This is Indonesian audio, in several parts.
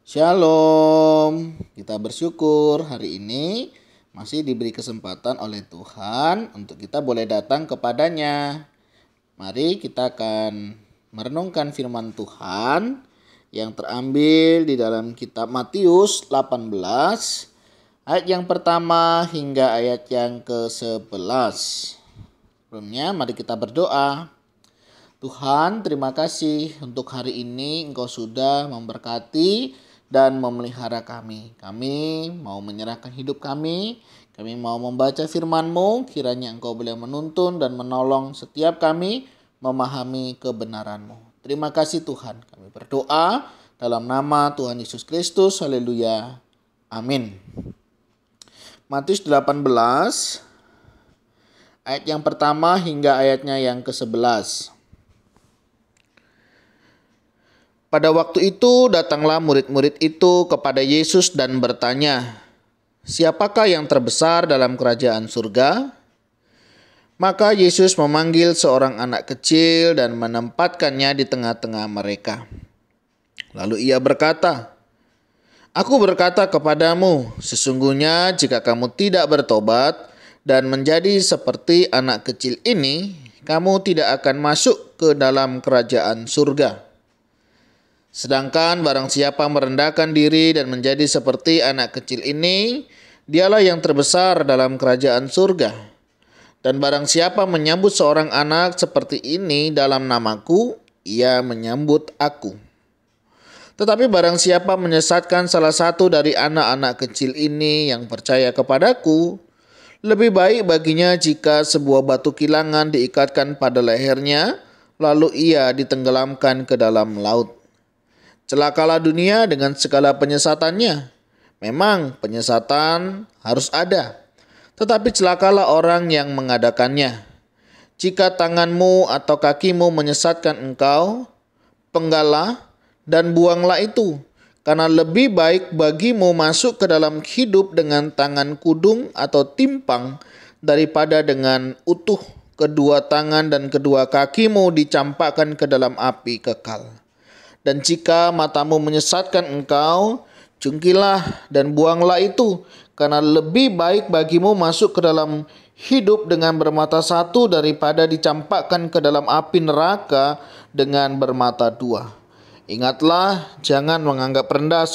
Shalom, kita bersyukur hari ini masih diberi kesempatan oleh Tuhan untuk kita boleh datang kepadanya. Mari kita akan merenungkan firman Tuhan yang terambil di dalam kitab Matius 18 ayat yang pertama hingga ayat yang ke-11. Sebelumnya mari kita berdoa. Tuhan, terima kasih untuk hari ini Engkau sudah memberkati dan memelihara kami. Kami mau menyerahkan hidup kami mau membaca firman-Mu, kiranya Engkau boleh menuntun dan menolong setiap kami memahami kebenaran-Mu. Terima kasih Tuhan, kami berdoa dalam nama Tuhan Yesus Kristus, haleluya, amin. Matius 18 ayat yang pertama hingga ayatnya yang ke-11. Pada waktu itu datanglah murid-murid itu kepada Yesus dan bertanya, "Siapakah yang terbesar dalam kerajaan surga?" Maka Yesus memanggil seorang anak kecil dan menempatkannya di tengah-tengah mereka. Lalu ia berkata, "Aku berkata kepadamu, sesungguhnya jika kamu tidak bertobat dan menjadi seperti anak kecil ini, kamu tidak akan masuk ke dalam kerajaan surga. Sedangkan barang siapa merendahkan diri dan menjadi seperti anak kecil ini, dialah yang terbesar dalam kerajaan surga. Dan barang siapa menyambut seorang anak seperti ini dalam namaku, ia menyambut aku. Tetapi barang siapa menyesatkan salah satu dari anak-anak kecil ini yang percaya kepadaku, lebih baik baginya jika sebuah batu kilangan diikatkan pada lehernya, lalu ia ditenggelamkan ke dalam laut. Celakalah dunia dengan segala penyesatannya. Memang penyesatan harus ada, tetapi celakalah orang yang mengadakannya. Jika tanganmu atau kakimu menyesatkan engkau, penggalah dan buanglah itu, karena lebih baik bagimu masuk ke dalam hidup dengan tangan kudung atau timpang daripada dengan utuh kedua tangan dan kedua kakimu dicampakkan ke dalam api kekal. Dan jika matamu menyesatkan engkau, jungkilah dan buanglah itu, karena lebih baik bagimu masuk ke dalam hidup dengan bermata satu daripada dicampakkan ke dalam api neraka dengan bermata dua. Ingatlah, jangan menganggap rendah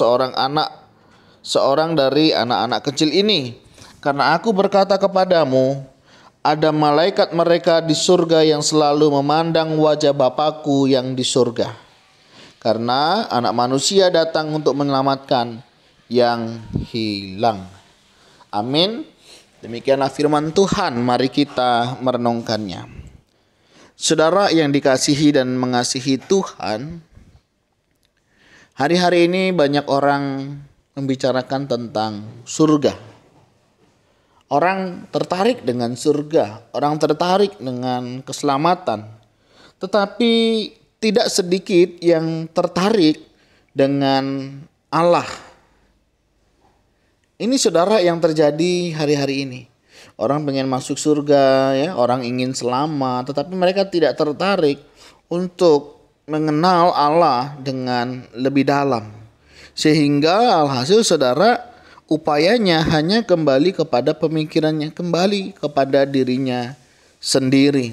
seorang dari anak-anak kecil ini, karena aku berkata kepadamu, ada malaikat mereka di surga yang selalu memandang wajah Bapakku yang di surga. Karena anak manusia datang untuk menyelamatkan yang hilang." Amin. Demikianlah firman Tuhan, mari kita merenungkannya. Saudara yang dikasihi dan mengasihi Tuhan, hari-hari ini banyak orang membicarakan tentang surga. Orang tertarik dengan surga, orang tertarik dengan keselamatan. Tetapi tidak sedikit yang tertarik dengan Allah. Ini saudara yang terjadi hari-hari ini. Orang pengen masuk surga, ya, orang ingin selamat, tetapi mereka tidak tertarik untuk mengenal Allah dengan lebih dalam. Sehingga alhasil saudara upayanya hanya kembali kepada pemikirannya, kembali kepada dirinya sendiri.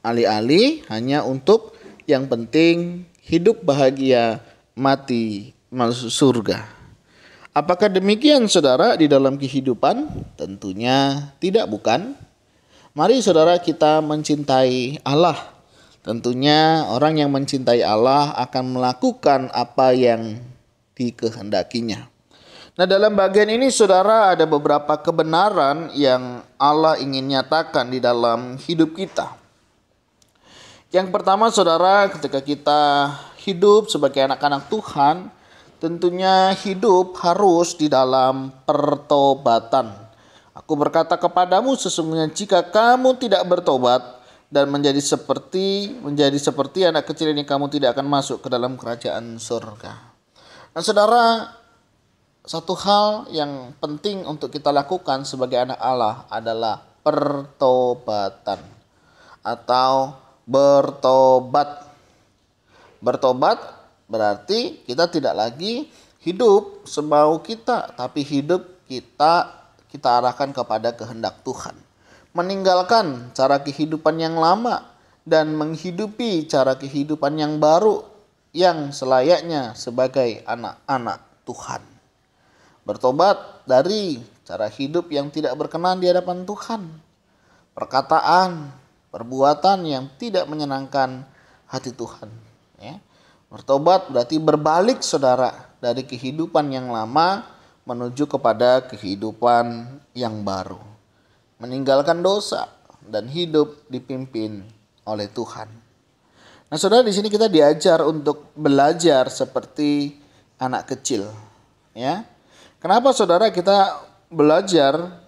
Alih-alih hanya untuk yang penting hidup bahagia, mati masuk surga. Apakah demikian saudara di dalam kehidupan? Tentunya tidak, bukan? Mari saudara kita mencintai Allah. Tentunya orang yang mencintai Allah akan melakukan apa yang dikehendakinya. Nah, dalam bagian ini saudara ada beberapa kebenaran yang Allah ingin nyatakan di dalam hidup kita. Yang pertama saudara, ketika kita hidup sebagai anak-anak Tuhan, tentunya hidup harus di dalam pertobatan. Aku berkata kepadamu, sesungguhnya jika kamu tidak bertobat dan menjadi seperti anak kecil ini, kamu tidak akan masuk ke dalam kerajaan surga. Nah saudara, satu hal yang penting untuk kita lakukan sebagai anak Allah adalah pertobatan atau bertobat. Bertobat Berarti kita tidak lagi hidup semau kita, tapi hidup kita arahkan kepada kehendak Tuhan. Meninggalkan cara kehidupan yang lama dan menghidupi cara kehidupan yang baru yang selayaknya sebagai anak-anak Tuhan. Bertobat dari cara hidup yang tidak berkenan di hadapan Tuhan. Perkataan, perbuatan yang tidak menyenangkan hati Tuhan. Ya. Bertobat berarti berbalik saudara dari kehidupan yang lama menuju kepada kehidupan yang baru. Meninggalkan dosa dan hidup dipimpin oleh Tuhan. Nah, saudara, di sini kita diajar untuk belajar seperti anak kecil, ya. Kenapa saudara kita belajar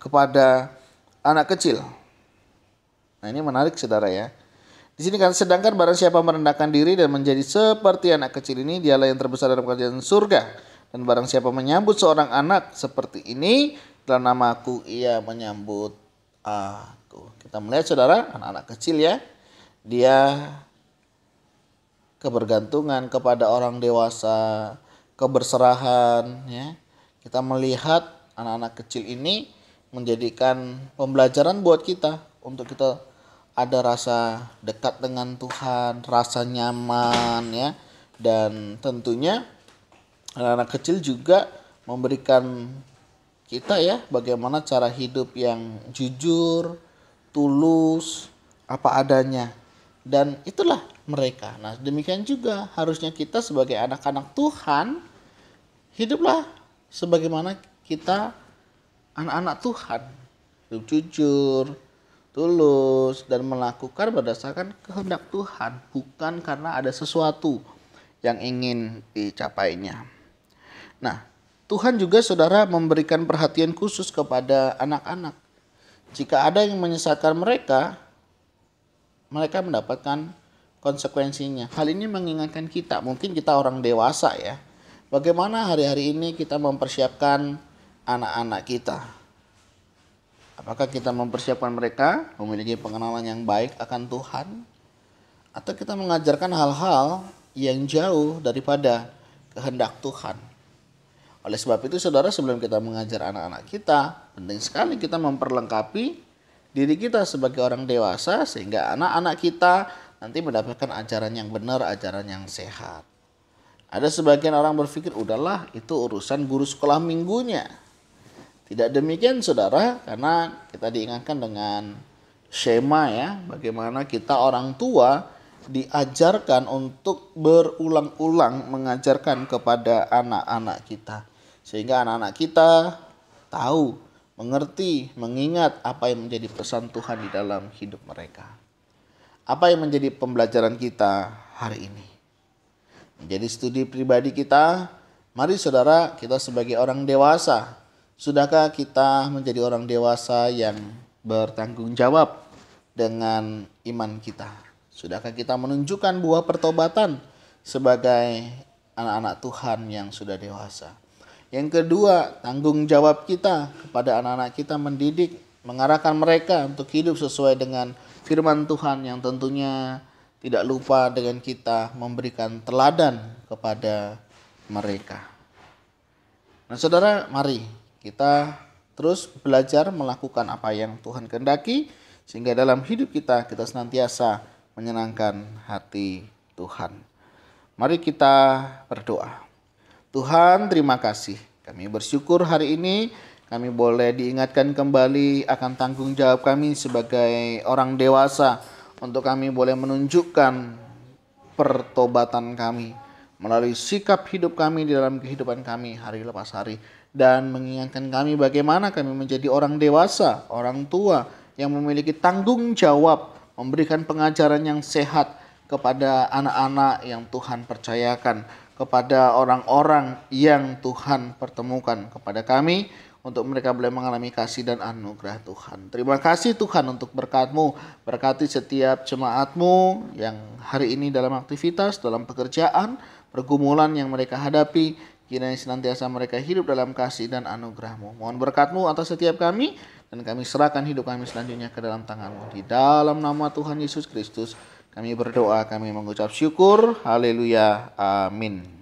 kepada anak kecil? Nah, ini menarik saudara ya. Di sini kan sedangkan barang siapa merendahkan diri dan menjadi seperti anak kecil ini, dialah yang terbesar dalam kerajaan surga. Dan barang siapa menyambut seorang anak seperti ini, dalam namaku ia menyambut aku. Kita melihat saudara, anak-anak kecil ya, dia kebergantungan kepada orang dewasa, keberserahan ya. Kita melihat anak-anak kecil ini menjadikan pembelajaran buat kita untuk kita ada rasa dekat dengan Tuhan, rasa nyaman ya. Dan tentunya anak-anak kecil juga memberikan kita ya bagaimana cara hidup yang jujur, tulus, apa adanya. Dan itulah mereka. Nah, demikian juga harusnya kita sebagai anak-anak Tuhan hiduplah sebagaimana kita anak-anak Tuhan. Hidup jujur, tulus, dan melakukan berdasarkan kehendak Tuhan, bukan karena ada sesuatu yang ingin dicapainya. Nah, Tuhan juga saudara memberikan perhatian khusus kepada anak-anak. Jika ada yang menyesatkan mereka mendapatkan konsekuensinya. Hal ini mengingatkan kita, mungkin kita orang dewasa ya, bagaimana hari-hari ini kita mempersiapkan anak-anak kita. Apakah kita mempersiapkan mereka memiliki pengenalan yang baik akan Tuhan? Atau kita mengajarkan hal-hal yang jauh daripada kehendak Tuhan? Oleh sebab itu saudara, sebelum kita mengajar anak-anak kita, penting sekali kita memperlengkapi diri kita sebagai orang dewasa sehingga anak-anak kita nanti mendapatkan ajaran yang benar, ajaran yang sehat. Ada sebagian orang berpikir, udahlah itu urusan guru sekolah minggunya. Tidak demikian saudara, karena kita diingatkan dengan skema ya, bagaimana kita orang tua diajarkan untuk berulang-ulang mengajarkan kepada anak-anak kita. Sehingga anak-anak kita tahu, mengerti, mengingat apa yang menjadi pesan Tuhan di dalam hidup mereka. Apa yang menjadi pembelajaran kita hari ini? Menjadi studi pribadi kita, mari saudara kita sebagai orang dewasa, sudahkah kita menjadi orang dewasa yang bertanggung jawab dengan iman kita? Sudahkah kita menunjukkan buah pertobatan sebagai anak-anak Tuhan yang sudah dewasa? Yang kedua, tanggung jawab kita kepada anak-anak kita mendidik, mengarahkan mereka untuk hidup sesuai dengan firman Tuhan yang tentunya tidak lupa dengan kita memberikan teladan kepada mereka. Nah saudara, mari kita terus belajar melakukan apa yang Tuhan kehendaki sehingga dalam hidup kita senantiasa menyenangkan hati Tuhan. Mari kita berdoa. Tuhan, terima kasih. Kami bersyukur hari ini kami boleh diingatkan kembali akan tanggung jawab kami sebagai orang dewasa untuk kami boleh menunjukkan pertobatan kami melalui sikap hidup kami di dalam kehidupan kami hari lepas hari, dan mengingatkan kami bagaimana kami menjadi orang dewasa, orang tua yang memiliki tanggung jawab memberikan pengajaran yang sehat kepada anak-anak yang Tuhan percayakan, kepada orang-orang yang Tuhan pertemukan kepada kami, untuk mereka boleh mengalami kasih dan anugerah Tuhan. Terima kasih Tuhan untuk berkat-Mu. Berkati setiap jemaat-Mu yang hari ini dalam aktivitas, dalam pekerjaan, pergumulan yang mereka hadapi. Kiranya senantiasa mereka hidup dalam kasih dan anugerah-Mu. Mohon berkat-Mu atas setiap kami, dan kami serahkan hidup kami selanjutnya ke dalam tangan-Mu. Di dalam nama Tuhan Yesus Kristus Kami berdoa, kami mengucap syukur. Haleluya. Amin.